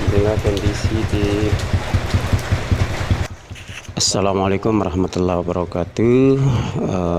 Inilah kondisi di Assalamualaikum warahmatullahi wabarakatuh,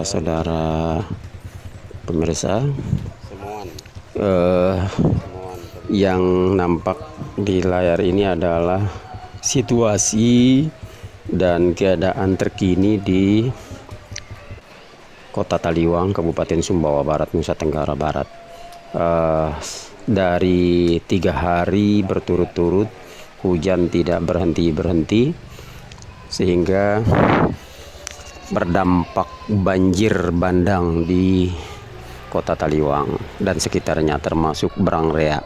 saudara pemirsa. Yang nampak di layar ini adalah situasi dan keadaan terkini di Kota Taliwang, Kabupaten Sumbawa Barat, Nusa Tenggara Barat. Dari 3 hari berturut-turut hujan tidak berhenti-berhenti, sehingga berdampak banjir bandang di Kota Taliwang dan sekitarnya, termasuk Brangrea.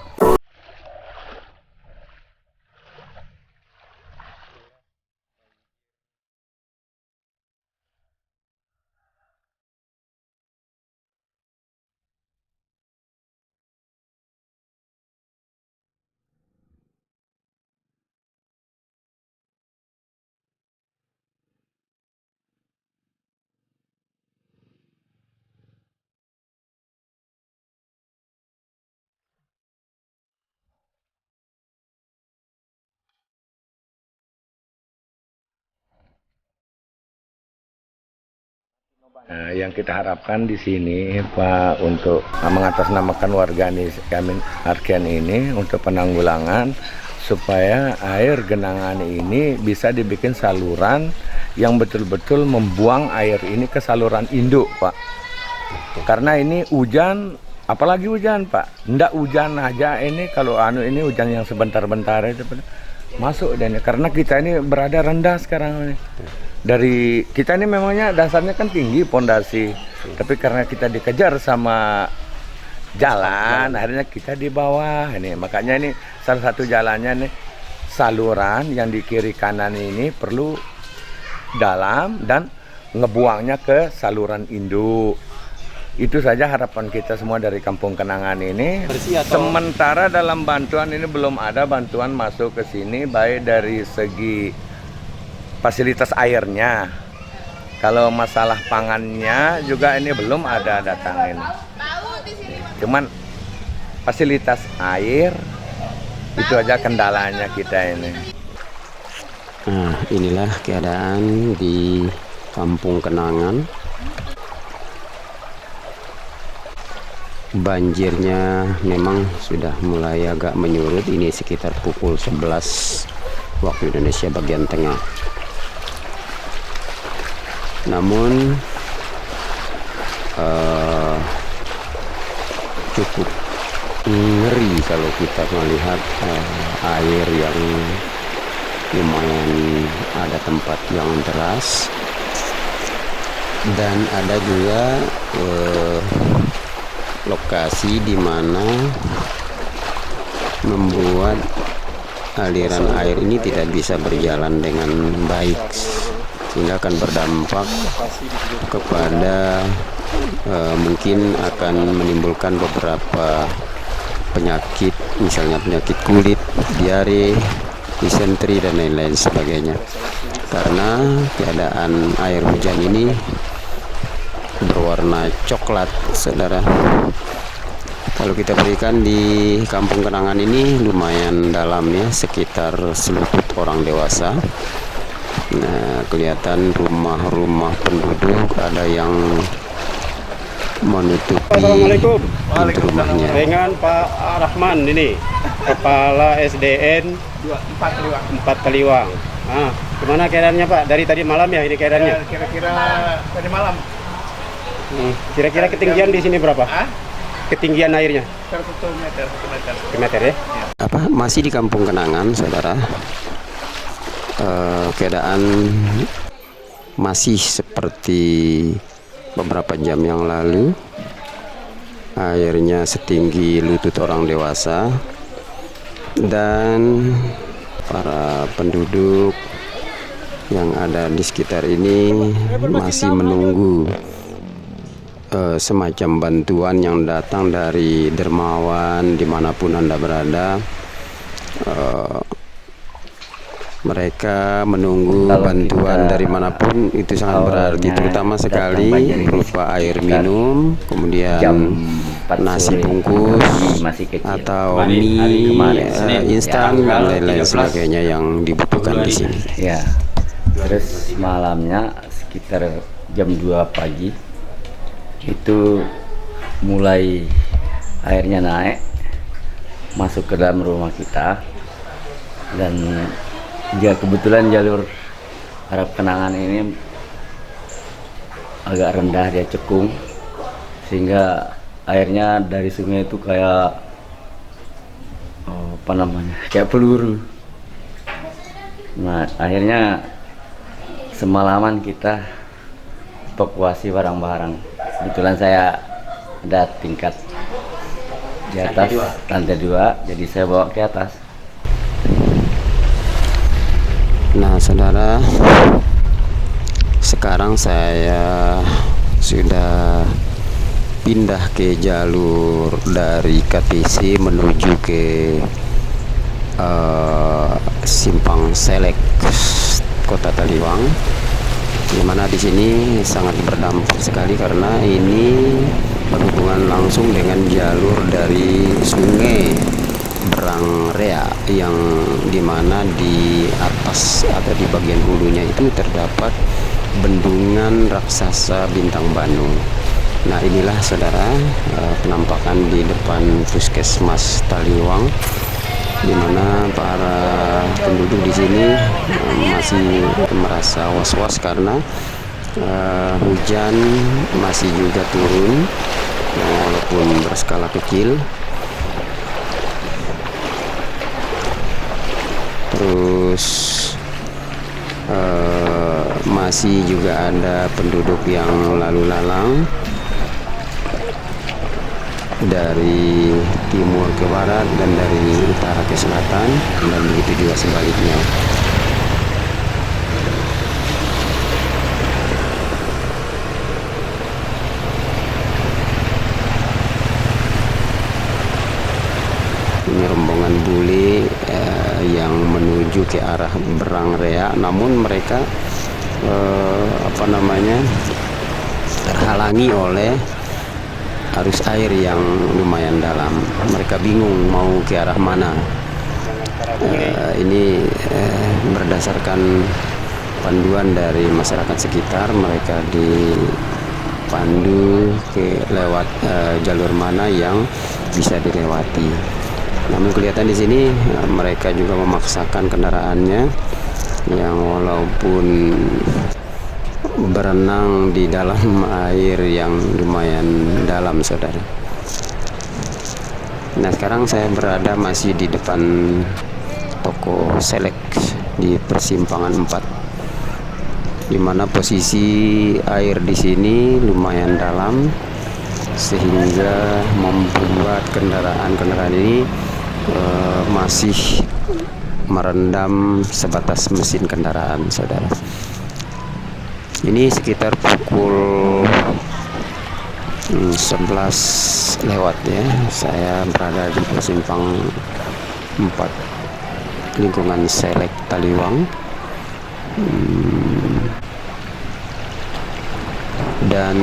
Nah, yang kita harapkan di sini, Pak, untuk mengatasnamakan warga kami Arkian ini untuk penanggulangan supaya air genangan ini bisa dibikin saluran yang betul-betul membuang air ini ke saluran induk, Pak. Karena ini hujan, apalagi hujan, Pak. Ndak hujan aja ini, kalau ini hujan yang sebentar-bentar itu masuk dan karena kita ini berada rendah sekarang ini. Dari kita ini memangnya dasarnya kan tinggi pondasi, tapi karena kita dikejar sama jalan, akhirnya kita di bawah ini. Makanya ini salah satu jalannya nih, saluran yang di kiri kanan ini perlu dalam dan ngebuangnya ke saluran induk. Itu saja harapan kita semua dari Kampung Kenangan ini. Sementara dalam bantuan ini belum ada bantuan masuk ke sini, baik dari segi fasilitas airnya. Kalau masalah pangannya juga ini belum ada datang ini. Cuman fasilitas air itu aja kendalanya kita ini. Nah, inilah keadaan di Kampung Kenangan. Banjirnya memang sudah mulai agak menyurut. Ini sekitar pukul 11 waktu Indonesia bagian tengah. Namun cukup ngeri kalau kita melihat air yang lumayan ada tempat yang deras, dan ada juga lokasi di mana membuat aliran air ini tidak bisa berjalan dengan baik, sehingga akan berdampak kepada mungkin akan menimbulkan beberapa penyakit, misalnya penyakit kulit, diare, disentri, dan lain-lain sebagainya. Karena keadaan air hujan ini berwarna coklat, saudara. Kalau kita berikan di Kampung Kenangan ini lumayan dalam ya, sekitar selutut orang dewasa. Nah, kelihatan rumah-rumah penduduk ada yang menutupi Assalamualaikum. pintu rumahnya. Dengan Pak Rahman ini, Kepala SDN 4 Taliwang. Ah, gimana keadaannya Pak? Dari tadi malam ya ini keadaannya? Kira-kira tadi malam. Kira-kira ketinggian di sini berapa? Ketinggian airnya? 1 meter. 1 meter ya? Apa masih di Kampung Kenangan, saudara? Keadaan masih seperti beberapa jam yang lalu. Airnya setinggi lutut orang dewasa, dan para penduduk yang ada di sekitar ini masih menunggu semacam bantuan yang datang dari dermawan dimanapun Anda berada. Mereka menunggu bantuan dari manapun, itu sangat berarti, terutama sekali berupa air minum, kemudian nasi sore. bungkus Masih kecil. atau Hari mie kemarin, Senin. instan Ya, dan lain-lain 13. sebagainya yang dibutuhkan di sini. Ya. Terus malamnya sekitar jam 2 pagi itu mulai airnya naik masuk ke dalam rumah kita, dan ya kebetulan jalur Arab Kenangan ini agak rendah, dia cekung, sehingga airnya dari sungai itu kayak apa namanya, kayak peluru. Nah, akhirnya semalaman kita evakuasi barang-barang. Kebetulan saya ada tingkat di atas, lantai 2, jadi saya bawa ke atas. Nah, saudara, sekarang saya sudah pindah ke jalur dari KTC menuju ke Simpang Selek, Kota Taliwang, di mana di sini sangat berdampak sekali karena ini berhubungan langsung dengan jalur dari Sungai Berangrea, yang dimana di atas atau di bagian hulunya itu terdapat bendungan raksasa Bintang Banu. Nah, inilah saudara penampakan di depan Puskesmas Taliwang, di mana para penduduk di sini masih merasa was-was karena hujan masih juga turun, walaupun berskala kecil. Terus masih juga ada penduduk yang lalu lalang dari timur ke barat dan dari utara ke selatan, dan begitu juga sebaliknya. Ini rombongan bule yang menuju ke arah Berangrea, namun mereka terhalangi oleh arus air yang lumayan dalam. Mereka bingung mau ke arah mana. Ini berdasarkan panduan dari masyarakat sekitar, mereka dipandu ke lewat jalur mana yang bisa dilewati. Namun kelihatan di sini mereka juga memaksakan kendaraannya, yang walaupun berenang di dalam air yang lumayan dalam, saudara. Nah, sekarang saya berada masih di depan toko Selek di persimpangan 4, di mana posisi air di sini lumayan dalam sehingga membuat kendaraan ini masih merendam sebatas mesin kendaraan, saudara. Ini sekitar pukul 11 lewat ya. Saya berada di persimpangan 4 lingkungan Selek Taliwang. Dan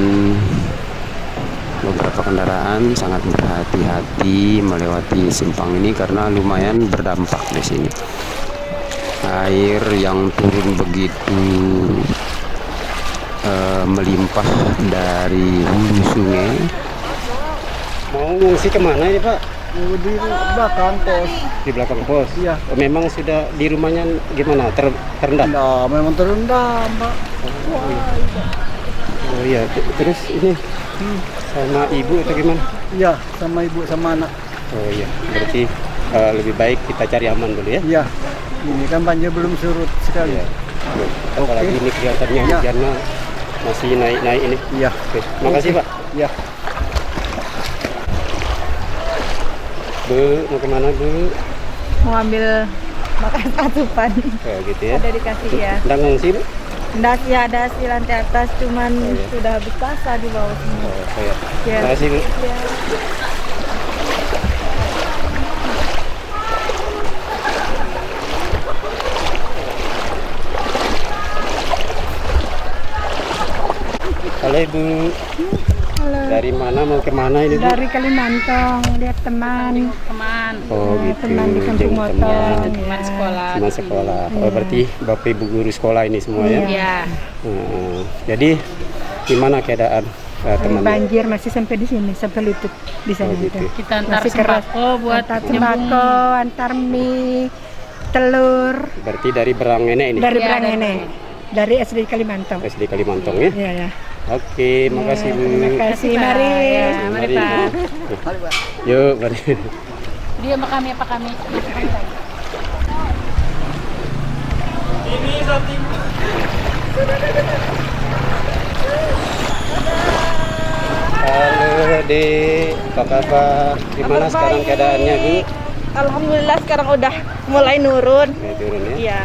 beberapa kendaraan sangat berhati-hati melewati simpang ini karena lumayan berdampak di sini. Air yang turun begitu melimpah dari hulu sungai. Mau ngungsi kemana ini Pak? Di belakang pos. Di belakang pos? Iya. Memang sudah di rumahnya gimana? Terendam? Nah, memang terendam, Pak. Oh iya, terus ini sama ibu atau gimana? Iya, sama ibu sama anak. Oh iya, berarti lebih baik kita cari aman dulu ya? Iya. Ini kan banjir belum surut sekali. Iya. Apalagi ini kelihatannya Iya. hujannya masih naik-naik ini. Iya. Oke, makasih Pak. Iya. Bu, mau kemana Bu? Mau ambil makan asupan. Oh gitu ya? Ada dikasih ya. Nggak ngungsi Bu? Nggak sih, ada di lantai atas, cuman iya. sudah habis basah di bawah sini. Oh iya. Ya. Makasih Bu. Ya. Halo Ibu. Dari mana mau kemana ini Bu? Dari Kalimantan, lihat teman. Oh gitu. Teman di kampung Jeng Motong. teman Sekolah. teman sekolah. Oh berarti Bapak Ibu guru sekolah ini semua ya? Iya. Jadi gimana keadaan teman? Banjir masih sampai di sini, sampai lutut di sana. Oh, gitu. Kita antar sembako buat antar sembako, antar mie, telur. Berarti dari Berangene ini? Dari Berangene, dari SD Kalimantan. SD Kalimantan ya? Iya ya. Oke, makasih Bu. Terima kasih, mari. Mari Pak. Yuk, mari. Dia sama kami apa kami? Halo Dek, apa kabar? Gimana sekarang keadaannya Bu? Alhamdulillah sekarang udah mulai nurun. Turun ya? Iya.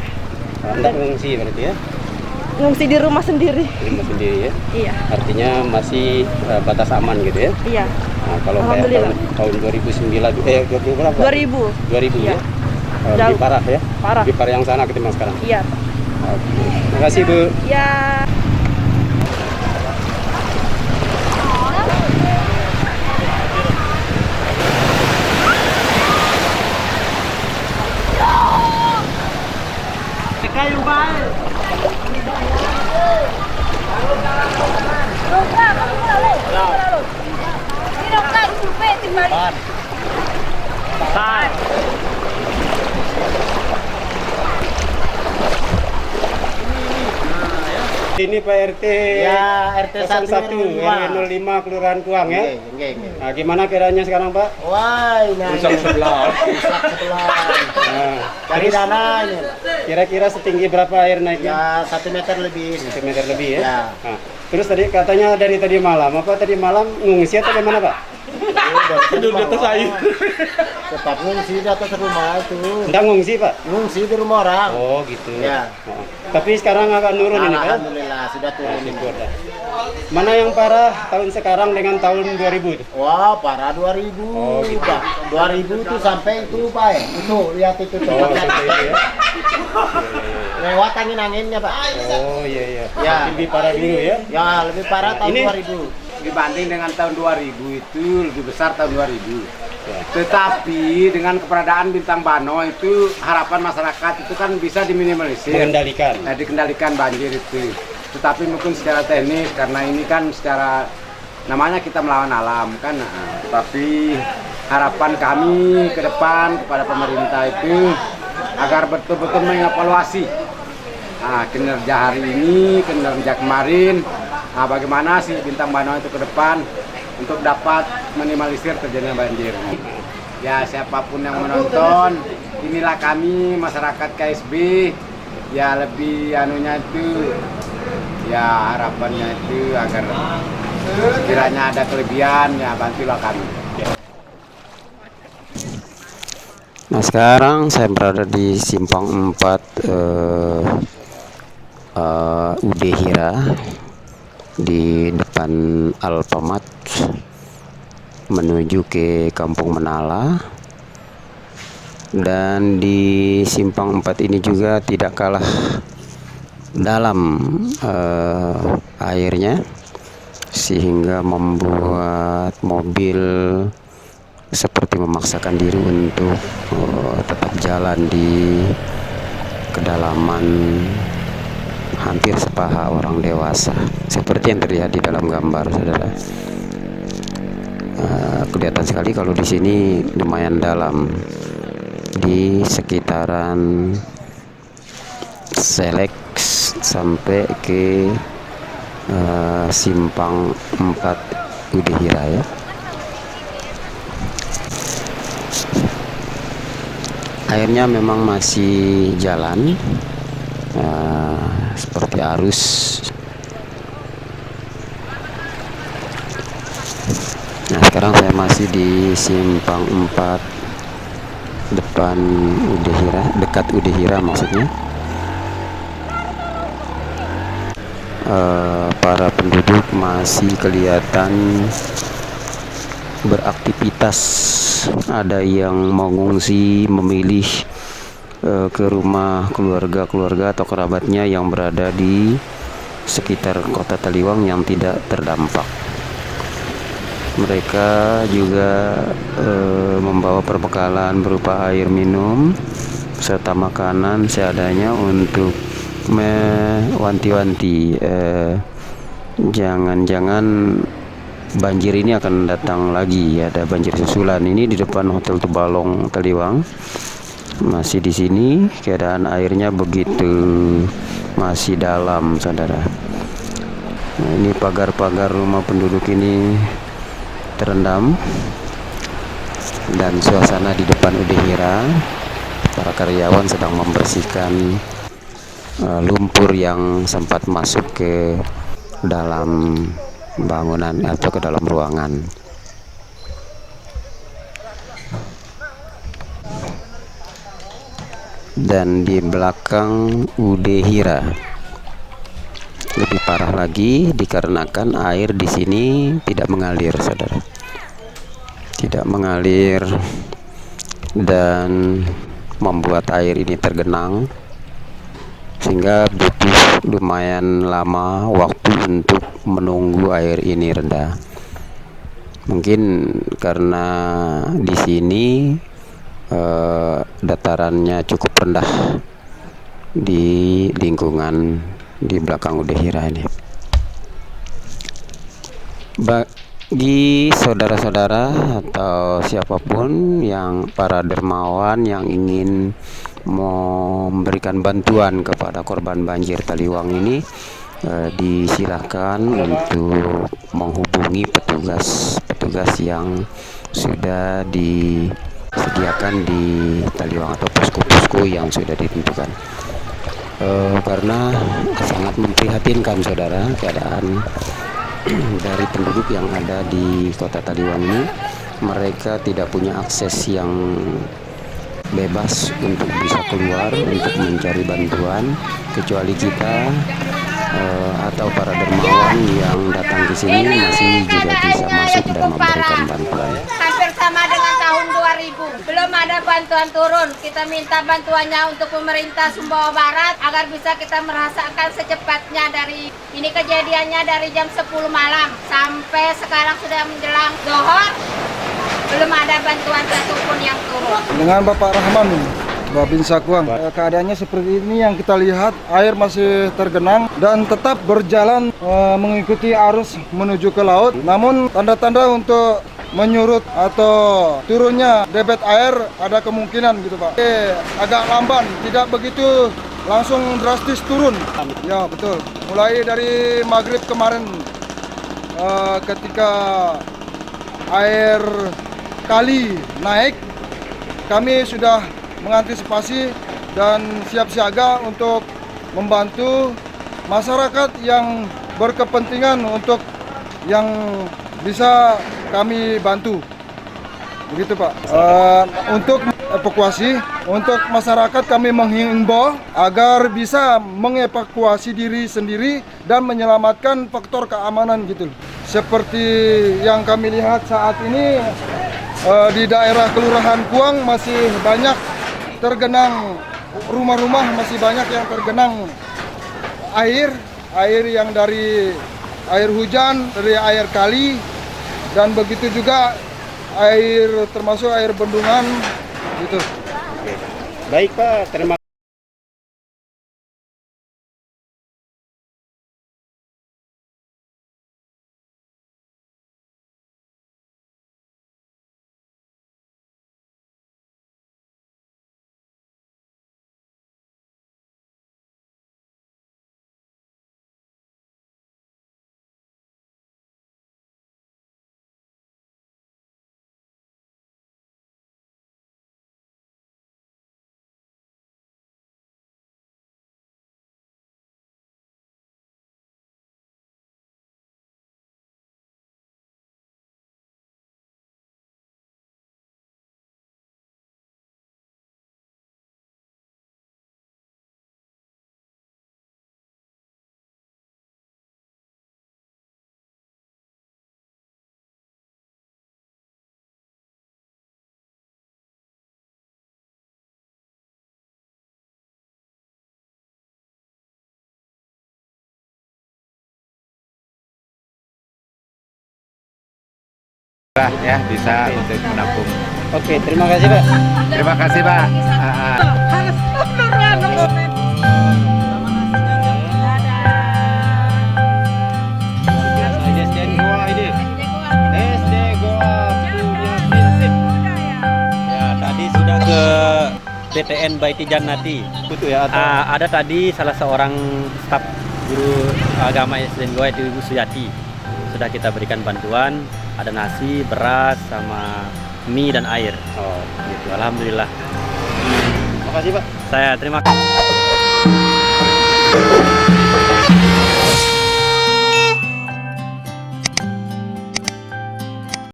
Anda mengungsi berarti ya? Ngungsi di rumah sendiri. Di rumah sendiri ya? Iya. Artinya masih batas aman gitu ya? Iya. Nah, kalau kayak Alhamdulillah. tahun 2009, 20 berapa? 2000. 2000 Iya. ya? Lebih Jauh. parah ya? Parah. Lebih parah yang sana ketimbang sekarang? Iya. Oke. Terima kasih Bu. Ya. Ini Pak RT Ya, RT 01 RW 05 Kelurahan Kuang ya. Nah, gimana keadaannya sekarang Pak? Wah, ini rusak sebelah. Nah, Cari terus dana ini. kira-kira setinggi berapa air naiknya? Ya 1 meter lebih. 1 meter lebih ya? Ya. Nah, terus tadi katanya dari tadi malam, apa tadi malam ngungsi atau gimana Pak? Tidur di atas air. Tetap ngungsi di atas rumah itu. Enggak ngungsi Pak? Ngungsi di rumah orang. Oh gitu. Ya. Oh. Tapi sekarang agak nurun ini Pak? Alhamdulillah sudah turun. Syukur dah. Mana yang parah tahun sekarang dengan tahun 2000 itu? Wah, parah 2000. Oh, gitu. Pak. 2000 tuh sampai itu, Pak. Itu lihat itu tuh. Oh, sampai itu ya? Lewat angin-anginnya, Pak. Oh iya iya. Ya. Lebih parah dulu ya? Ya, lebih parah tahun Ini- 2000. Dibanding dengan tahun 2000 itu lebih besar tahun 2000. Ya. Tetapi dengan keberadaan Bintang Bano itu harapan masyarakat itu kan bisa diminimalisir. Mengendalikan. Dikendalikan banjir itu. Tetapi mungkin secara teknis karena ini kan secara namanya kita melawan alam kan. Nah, tapi harapan kami ke depan kepada pemerintah itu agar betul-betul mengevaluasi kinerja hari ini, kinerja kemarin. Nah, bagaimana sih Bintang Bano itu ke depan untuk dapat minimalisir terjadinya banjir. Ya, siapapun yang menonton, inilah kami masyarakat KSB, ya lebih anunya itu, ya harapannya itu agar sekiranya ada kelebihan, ya bantulah kami. Nah sekarang saya berada di simpang 4 UD Hira di depan Alfamart menuju ke Kampung Menala, dan di simpang 4 ini juga tidak kalah dalam airnya sehingga membuat mobil seperti memaksakan diri untuk tetap jalan di kedalaman hampir sepaha orang dewasa, seperti yang terlihat di dalam gambar, saudara. Kelihatan sekali kalau di sini lumayan dalam, di sekitaran Selex sampai ke simpang 4 Udihira ya. Airnya memang masih jalan seperti arus. Nah sekarang saya masih di simpang 4 depan Udihira, dekat Udihira maksudnya. Para penduduk masih kelihatan beraktivitas, ada yang mengungsi, memilih ke rumah keluarga atau kerabatnya yang berada di sekitar kota Taliwang yang tidak terdampak. Mereka juga membawa perbekalan berupa air minum serta makanan seadanya untuk mewanti-wanti jangan-jangan banjir ini akan datang lagi, ada banjir susulan. Ini di depan Hotel Tubalong Taliwang. Masih di sini keadaan airnya begitu masih dalam, saudara. Nah, ini pagar-pagar rumah penduduk ini terendam dan suasana di depan Udehira, para karyawan sedang membersihkan lumpur yang sempat masuk ke dalam bangunan atau ke dalam ruangan. Dan di belakang Udehira lebih parah lagi dikarenakan air di sini tidak mengalir, saudara. Tidak mengalir dan membuat air ini tergenang sehingga butuh lumayan lama waktu untuk menunggu air ini reda. Mungkin karena di sini datarannya cukup rendah di lingkungan di belakang Udehira ini. Bagi saudara-saudara atau siapapun yang para dermawan yang ingin memberikan bantuan kepada korban banjir Taliwang ini, disilahkan untuk menghubungi petugas yang sudah disediakan di Taliwang atau posko-posko yang sudah ditentukan. Karena sangat memprihatinkan, saudara, keadaan dari penduduk yang ada di kota Taliwang ini. Mereka tidak punya akses yang bebas untuk bisa keluar untuk mencari bantuan, kecuali kita atau para dermawan yang datang ke sini masih juga bisa masuk dan memberikan bantuan. Hampir sama dengan tahun 2000, belum ada bantuan turun. Kita minta bantuannya untuk pemerintah Sumbawa Barat agar bisa kita merasakan secepatnya. Dari ini kejadiannya dari jam 10 malam sampai sekarang sudah menjelang zuhur, belum ada bantuan satupun yang turun. Dengan Bapak Rahman, Babin Sakuang, keadaannya seperti ini yang kita lihat, air masih tergenang dan tetap berjalan mengikuti arus menuju ke laut. Namun tanda-tanda untuk menyurut atau turunnya debit air ada kemungkinan gitu, Pak. Agak lamban, tidak begitu langsung drastis turun. Ya betul, mulai dari maghrib kemarin ketika air kali naik, kami sudah mengantisipasi dan siap siaga untuk membantu masyarakat yang berkepentingan untuk yang bisa kami bantu. Begitu, Pak. Untuk evakuasi, untuk masyarakat kami menghimbau agar bisa mengevakuasi diri sendiri dan menyelamatkan faktor keamanan gitu. Seperti yang kami lihat saat ini, di daerah Kelurahan Kuang masih banyak tergenang, rumah-rumah masih banyak yang tergenang air yang dari air hujan, dari air kali, dan begitu juga air termasuk air bendungan gitu. Baik Pak, terima lah ya bisa untuk menampung. Oke, terima kasih Pak. Terima kasih Pak. SDN Goa ini. SD Goa punya prinsip. Ya, tadi sudah ke PTN Baiti Jannati. Betul ya. Ada tadi salah seorang staf guru agama SDN Goa itu Ibu Suyati. Sudah kita berikan bantuan, ada nasi, beras, sama mie dan air. Oh, Gitu. Alhamdulillah. terima kasih Pak. Saya terima kasih.